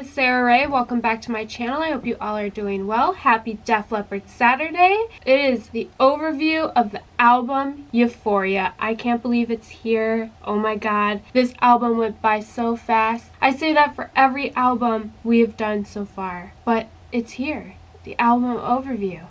Sarah Rae, welcome back to my channel. I hope you all are doing well. Happy Def Leppard Saturday. It is the overview of the album Euphoria. I can't believe it's here. Oh my god, this album went by so fast. I say that for every album we have done so far, but it's here. The album overview.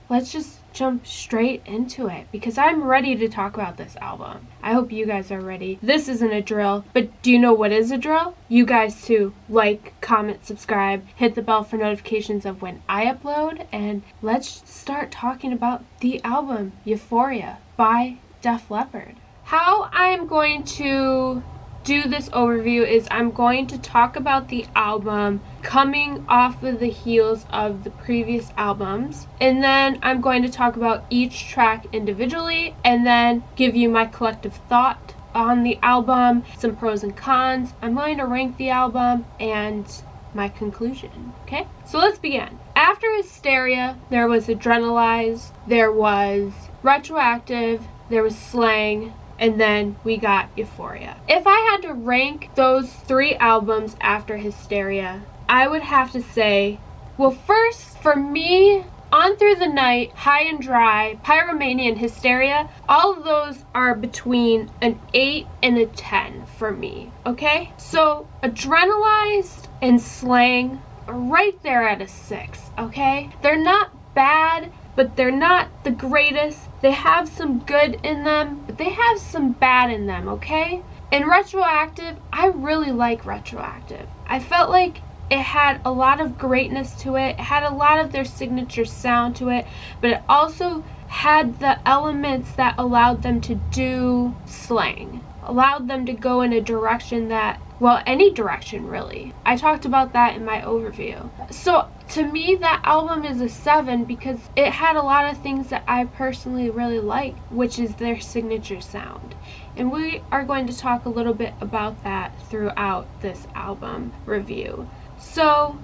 Let's just jump straight into it because I'm ready to talk about this album. I hope you guys are ready. This isn't a drill, but do you know what is a drill? You guys to like, comment, subscribe, hit the bell for notifications of when I upload, and let's start talking about the album Euphoria by Def Leppard. How I'm going to do this overview is I'm going to talk about the album coming off of the heels of the previous albums, and then I'm going to talk about each track individually and then give you my collective thought on the album, some pros and cons. I'm going to rank the album and my conclusion. Okay, so let's begin. After Hysteria, there was Adrenalize, there was Retroactive, there was Slang, and then we got Euphoria. If I had to rank those three albums after Hysteria, I would have to say, well, first, for me, On Through the Night, High and Dry, Pyromania, and Hysteria, all of those are between an 8 and a 10 for me, okay? So, Adrenalized and Slang are right there at a 6, okay? They're not bad, but they're not the greatest. They have some good in them, but they have some bad in them, okay? And Retroactive, I really like Retroactive. I felt like it had a lot of greatness to it. It had a lot of their signature sound to it, but it also had the elements that allowed them to do Slang. Allowed them to go in a direction that, well, any direction really. I talked about that in my overview. So to me, that album is a 7 because it had a lot of things that I personally really like, which is their signature sound. And we are going to talk a little bit about that throughout this album review. So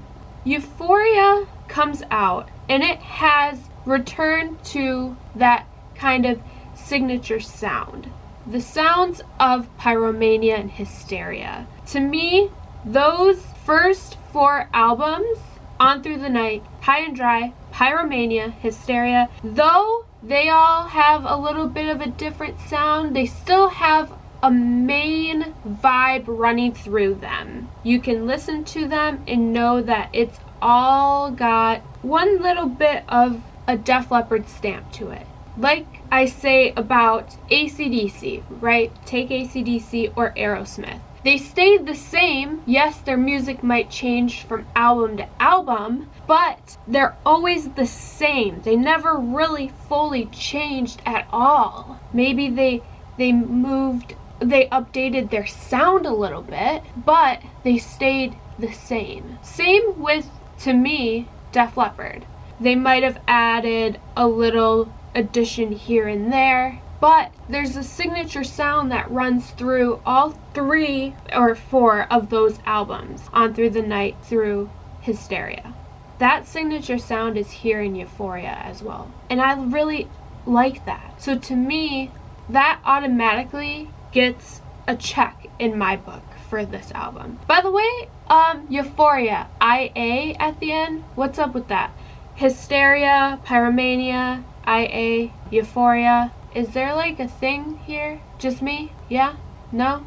Euphoria comes out and it has returned to that kind of signature sound. The sounds of Pyromania and Hysteria. To me, those first 4 albums, On Through the Night, High and Dry, Pyromania, Hysteria, though they all have a little bit of a different sound, they still have a main vibe running through them. You can listen to them and know that it's all got one little bit of a Def Leppard stamp to it. Like I say about AC/DC, right? Take AC/DC or Aerosmith. They stayed the same. Yes, their music might change from album to album, but they're always the same. They never really fully changed at all. Maybe they updated their sound a little bit, but they stayed the same. Same with, to me, Def Leppard. They might have added a little addition here and there, but there's a signature sound that runs through all 3 or 4 of those albums, On Through the Night through Hysteria. That signature sound is here in Euphoria as well, and I really like that. So to me, that automatically gets a check in my book for this album. By the way, Euphoria, IA at the end, what's up with that? Hysteria, Pyromania, IA, Euphoria. Is there like a thing here? Just me? Yeah? No?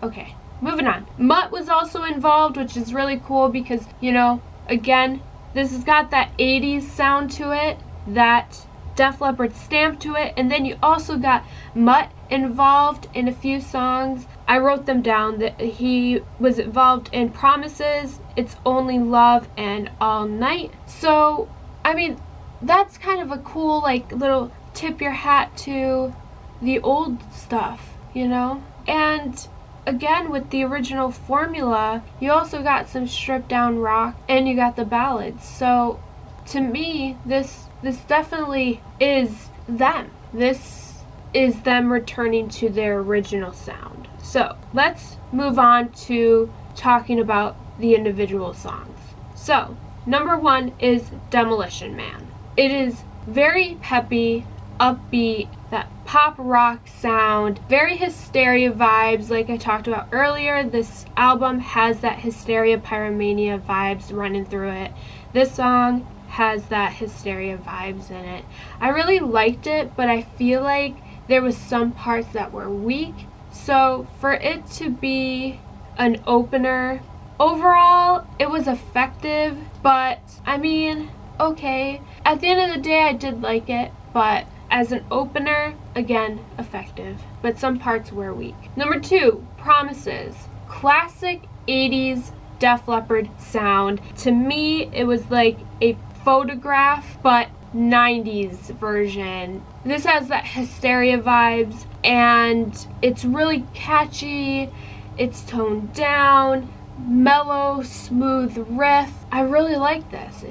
Okay. Moving on. Mutt was also involved, which is really cool because, you know, again, this has got that 80s sound to it, that Def Leppard stamp to it, and then you also got Mutt involved in a few songs. I wrote them down that he was involved in Promises, It's Only Love, and All Night. So, I mean, that's kind of a cool, like, little tip your hat to the old stuff, you know? And again, with the original formula, you also got some stripped down rock and you got the ballads. So to me, this definitely is them. This is them returning to their original sound. So let's move on to talking about the individual songs. So, number 1 is Demolition Man. It is very peppy, upbeat, that pop rock sound, very Hysteria vibes like I talked about earlier. This album has that Hysteria Pyromania vibes running through it. This song has that Hysteria vibes in it. I really liked it, but I feel like there was some parts that were weak. So for it to be an opener, overall it was effective, but I mean, okay. At the end of the day, I did like it, but as an opener, again, effective, but some parts were weak. Number 2, Promises. Classic 80s Def Leppard sound. To me, it was like a Photograph, but 90s version. This has that Hysteria vibes, and it's really catchy. It's toned down, mellow, smooth riff. I really like this.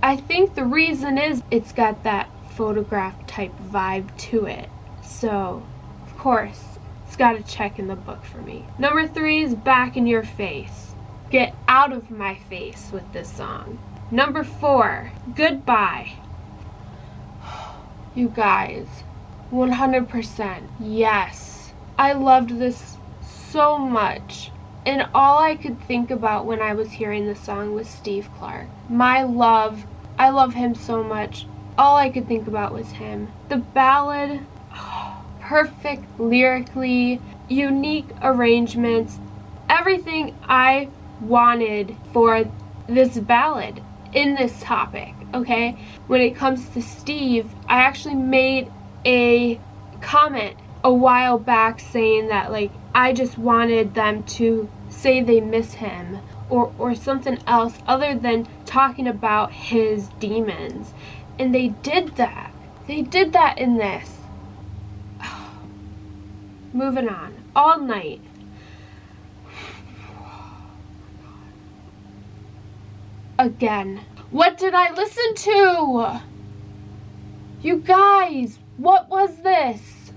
I think the reason is it's got that Photograph type vibe to it. So, of course, it's got a check in the book for me. Number 3 is Back in Your Face. Get out of my face with this song. Number 4, Goodbye. You guys, 100%, yes. I loved this so much. And all I could think about when I was hearing the song was Steve Clark. I love him so much. All I could think about was him. The ballad, perfect lyrically, unique arrangements, everything I wanted for this ballad in this topic, okay? When it comes to Steve, I actually made a comment a while back saying that, like, I just wanted them to say they miss him or something else other than talking about his demons. And they did that. They did that in this. Moving on. All Night. Again. What did I listen to? You guys, what was this?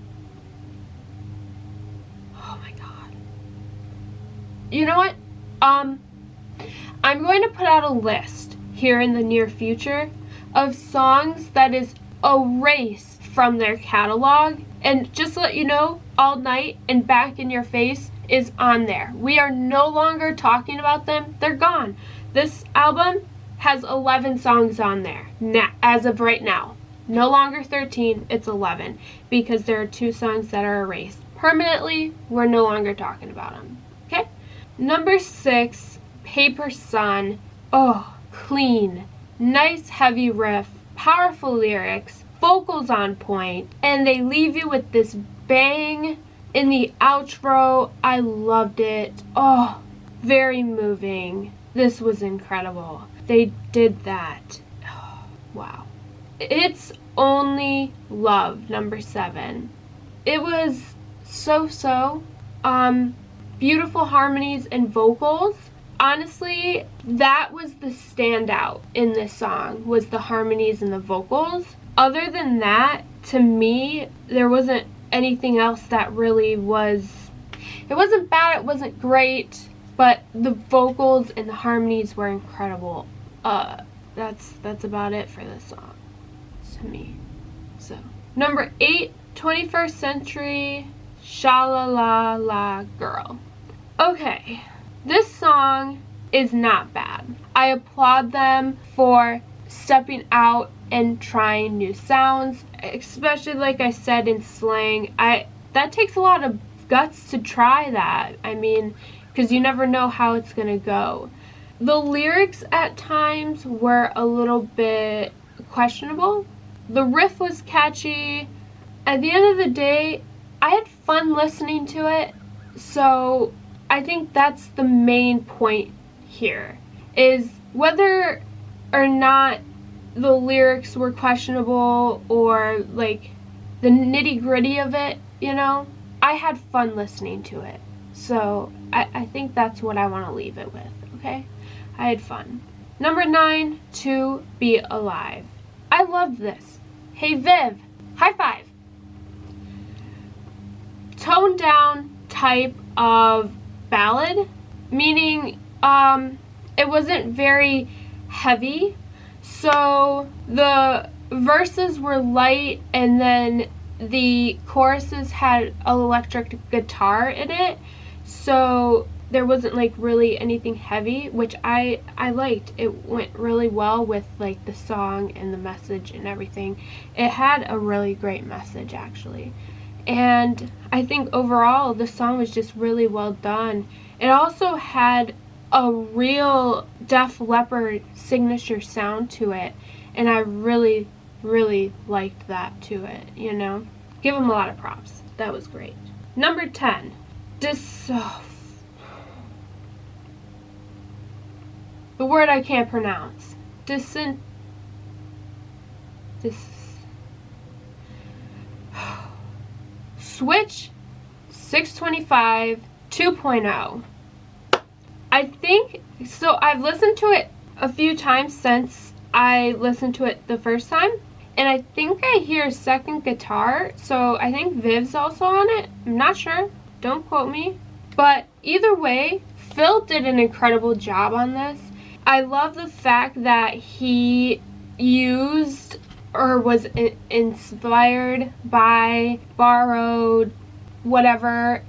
Oh my god. You know what? I'm going to put out a list here in the near future of songs that is erased from their catalog. And just to let you know, All Night and Back in Your Face is on there. We are no longer talking about them. They're gone. This album has 11 songs on there as of right now. No longer 13, it's 11, because there are 2 songs that are erased. Permanently, we're no longer talking about them. Okay? Number 6, Paper Sun. Oh, clean. Nice heavy riff, powerful lyrics, vocals on point, and they leave you with this bang in the outro. I loved it. Oh, very moving. This was incredible. They did that. Oh, wow. It's Only Love, number 7. It was so. Beautiful harmonies and vocals. Honestly, that was the standout in this song, was the harmonies and the vocals. Other than that, to me, there wasn't anything else that really was... It wasn't bad, it wasn't great, but the vocals and the harmonies were incredible. That's about it for this song, to me. So, number 8, 21st Century, Sha-La-La-La Girl. Okay, this song is not bad. I applaud them for stepping out and trying new sounds, especially like I said in slang. That takes a lot of guts to try that. I mean, because you never know how it's gonna go. The lyrics at times were a little bit questionable. The riff was catchy. At the end of the day, I had fun listening to it, so I think that's the main point here, is whether or not the lyrics were questionable or like the nitty-gritty of it, you know, I had fun listening to it. So I think that's what I want to leave it with, okay? I had fun. Number 9, To Be Alive. I loved this. Hey Viv, high five. Toned down type of ballad, meaning it wasn't very heavy. So the verses were light, and then the choruses had electric guitar in it, so there wasn't like really anything heavy, which I liked. It went really well with like the song and the message and everything. It had a really great message, actually. And I think overall the song was just really well done. It also had a real Def Leppard signature sound to it, and I really liked that to it, you know. Give them a lot of props. That was great. Number 10. The word I can't pronounce. Switch 625 2.0. I think, so I've listened to it a few times since I listened to it the first time, and I think I hear a second guitar, so I think Viv's also on it. I'm not sure. Don't quote me. But either way, Phil did an incredible job on this. I love the fact that he used or was inspired by, borrowed, whatever.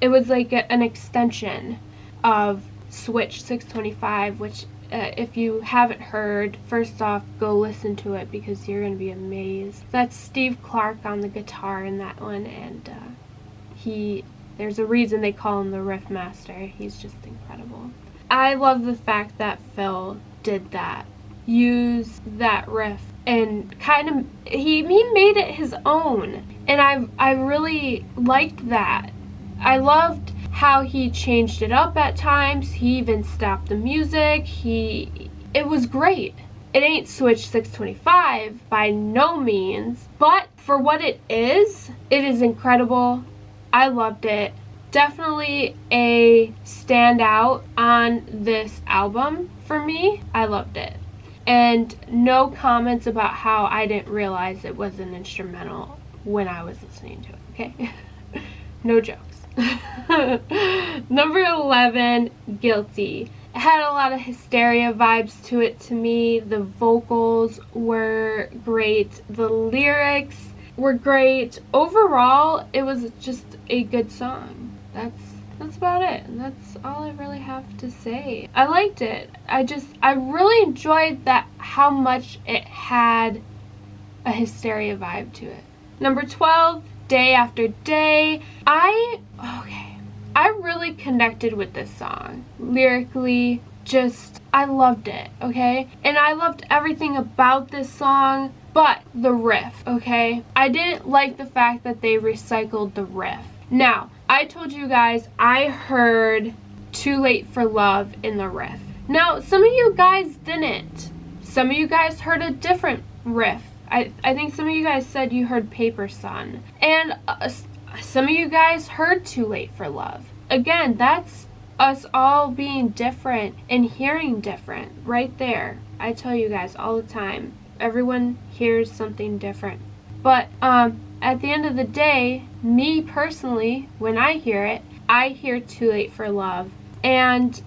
It was like an extension of Switch 625, which if you haven't heard, first off, go listen to it because you're going to be amazed. That's Steve Clark on the guitar in that one, and there's a reason they call him the riff master. He's just incredible. I love the fact that Phil did that, used that riff, and kind of, he made it his own, and I really liked that. I loved how he changed it up at times. He even stopped the music. It was great. It ain't Switch 625 by no means, but for what it is incredible. I loved it. Definitely a standout on this album for me. I loved it. And no comments about how I didn't realize it was an instrumental when I was listening to it, okay? No jokes. Number 11, Guilty. It had a lot of Hysteria vibes to it to me. The vocals were great. The lyrics were great. Overall, it was just a good song. That's about it. That's all I really have to say. I liked it. I really enjoyed that, how much it had a Hysteria vibe to it. Number 12, Day After Day. I really connected with this song. Lyrically, I loved it, okay? And I loved everything about this song, but the riff, okay? I didn't like the fact that they recycled the riff. Now, I told you guys I heard Too Late for Love in the riff. Now, some of you guys didn't. Some of you guys heard a different riff. I think some of you guys said you heard Paper Sun. And some of you guys heard Too Late for Love. Again, that's us all being different and hearing different right there. I tell you guys all the time, everyone hears something different. But at the end of the day, me personally, when I hear Too Late for Love. And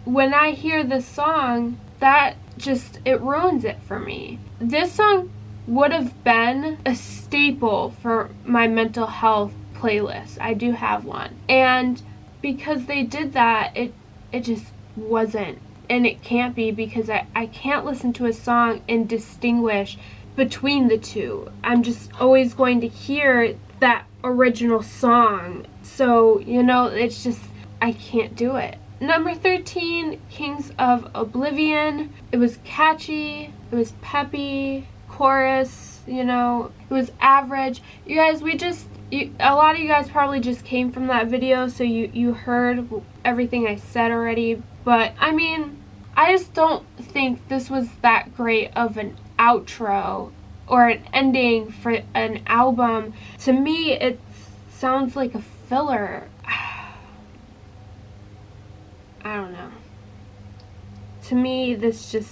when I hear this song, that just, it ruins it for me. This song would have been a staple for my mental health playlist. I do have one. And because they did that, it just wasn't. And it can't be, because I can't listen to a song and distinguish between the two. I'm just always going to hear that original song. So, you know, it's just, I can't do it. Number 13, Kings of Oblivion. It was catchy, it was peppy, chorus, you know, it was average. You guys, a lot of you guys probably just came from that video, so you heard everything I said already. But, I mean, I just don't think this was that great of an outro or an ending for an album. To me, it sounds like a filler. I don't know. To me, this just,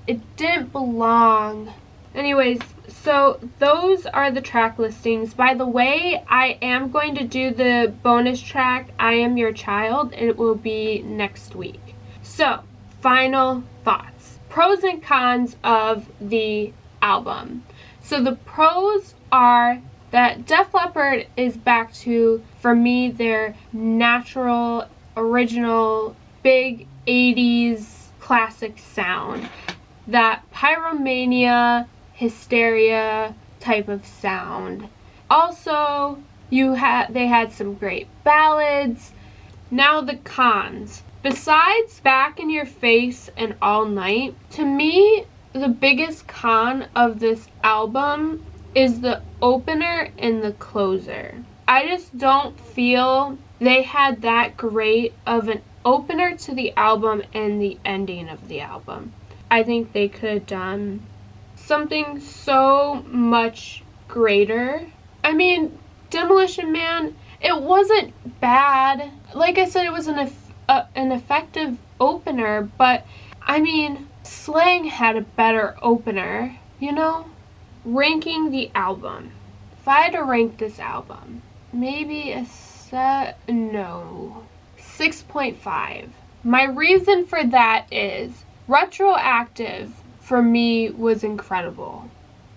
it didn't belong Anyways, so those are the track listings. By the way, I am going to do the bonus track, I Am Your Child, and it will be next week. So, final thoughts. Pros and cons of the album. So the pros are that Def Leppard is back to, for me, their natural, original, big 80s classic sound. That Pyromania, Hysteria type of sound. Also, they had some great ballads. Now the cons. Besides Back in Your Face and All Night, to me, the biggest con of this album is the opener and the closer. I just don't feel they had that great of an opener to the album and the ending of the album. I think they could have done something so much greater. I mean, Demolition Man, it wasn't bad. Like I said, it was an effective opener, but I mean, Slang had a better opener, you know? Ranking the album. If I had to rank this album, maybe 6.5. My reason for that is Retroactive for me was incredible.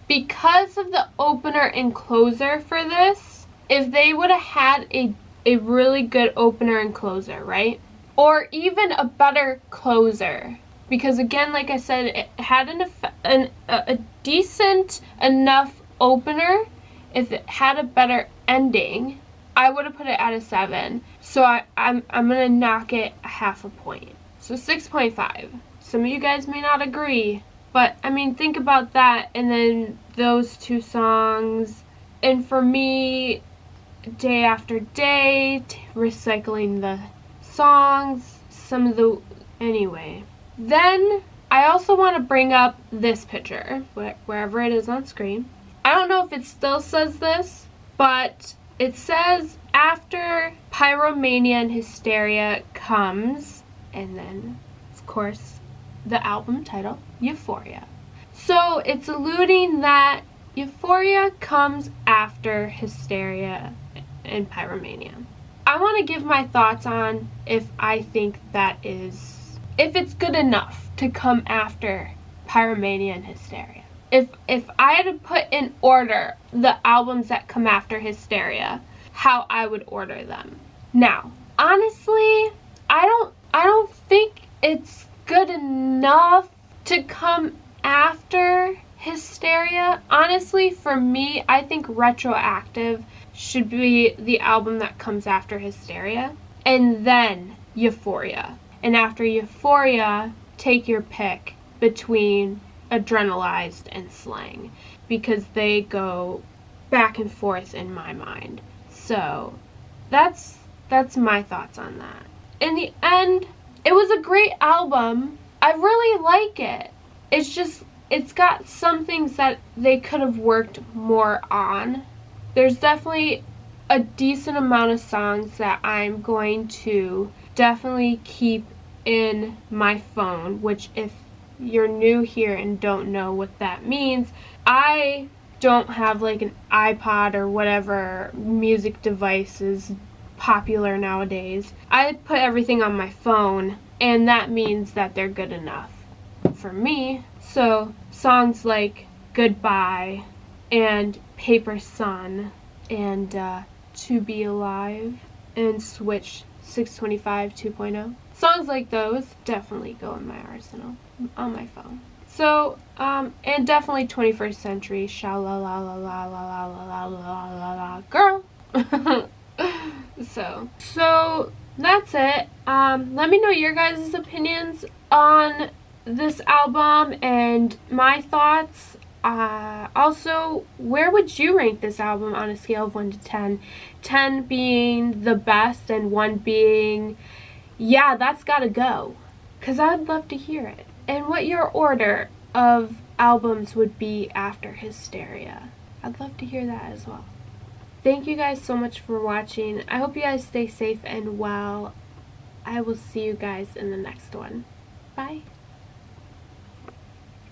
Because of the opener and closer for this, if they would have had a really good opener and closer, right? Or even a better closer. Because again, like I said, it had a decent enough opener. If it had a better ending, I would have put it at a 7. So I'm gonna knock it a half a point. So 6.5. Some of you guys may not agree, but I mean, think about that, and then those two songs. And for me, Day After Day, recycling the songs, anyway. Then I also want to bring up this picture, wherever it is on screen. I don't know if it still says this, but it says after Pyromania and Hysteria comes, and then, of course, the album title, Euphoria. So it's alluding that Euphoria comes after Hysteria and Pyromania. I want to give my thoughts on if I think if it's good enough to come after Pyromania and Hysteria. If I had to put in order the albums that come after Hysteria, how I would order them. Now, honestly, I don't think it's good enough to come after Hysteria. Honestly, for me, I think Retroactive should be the album that comes after Hysteria, and then Euphoria. And after Euphoria, take your pick between Adrenalized and Slang, because they go back and forth in my mind. So that's my thoughts on that. In the end, it was a great album. I really like it. It's just, it's got some things that they could have worked more on. There's definitely a decent amount of songs that I'm going to definitely keep in my phone, which if you're new here and don't know what that means, I don't have like an iPod or whatever music device is popular nowadays. I put everything on my phone, and that means that they're good enough for me. So songs like Goodbye and Paper Sun and To Be Alive and Switch 625 2.0. Songs like those definitely go in my arsenal on my phone. So, and definitely 21st Century, sha la la la la la la la la la la girl. So that's it. Let me know your guys' opinions on this album and my thoughts. Also, where would you rank this album on a scale of 1 to 10? 10 being the best and 1 being, yeah, that's gotta go. Because I'd love to hear it. And what your order of albums would be after Hysteria. I'd love to hear that as well. Thank you guys so much for watching. I hope you guys stay safe and well. I will see you guys in the next one. Bye.